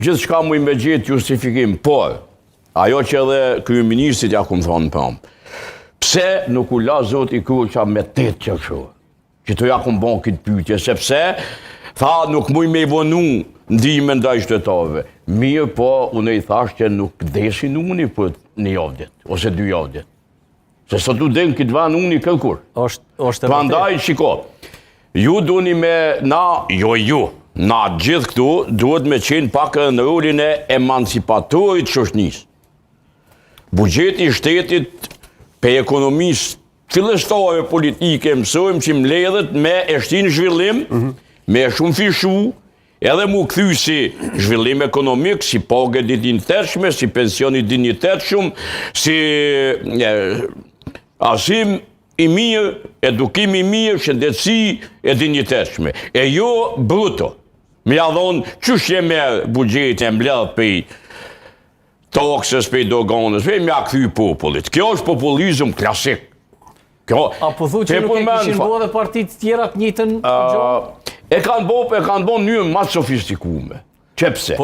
Gjithë shka mu i me gjithë justifikim, por, ajo që edhe kryeministrit ja kumë thonë pëmë, pse nuk u la zoti Kurqa me 8 qershor, që të ja kumë bon këtë pyetje, sepse, tha nuk muj me i vonu ndihme ndaj qytetarëve. Mirë po, unë i thash që nuk desin uni për 1 javë ose 2 javë. Se sot u den këtë van uni kërkur. Prandaj shiko, ju duni me na gjithë këtu duhet me qenë pak në rolin e emancipatorit shoqënisë. Buxheti i shtetit pe ekonomisë fillestare politike mësojmë që mbledhet me e shtin zhvillim, me shumë fishu, edhe mu kthy si zhvillim ekonomik, si pagë dinjitetshme, si pensioni dinjitetshëm, si arsim i mirë, edukim i mirë, shëndetësi e dinjitetshme. E jo bruto. Me ja thonë, qysh je merë buxhetin e mbledh pej taksës, pej doganës, me ja kthy popullit. Kjo është populizëm klasik. Apo thu që nuk e kishin bo dhe partit tjera të njëjtën gjë? E kanë bo në njërë ma sofistikume. Qepse?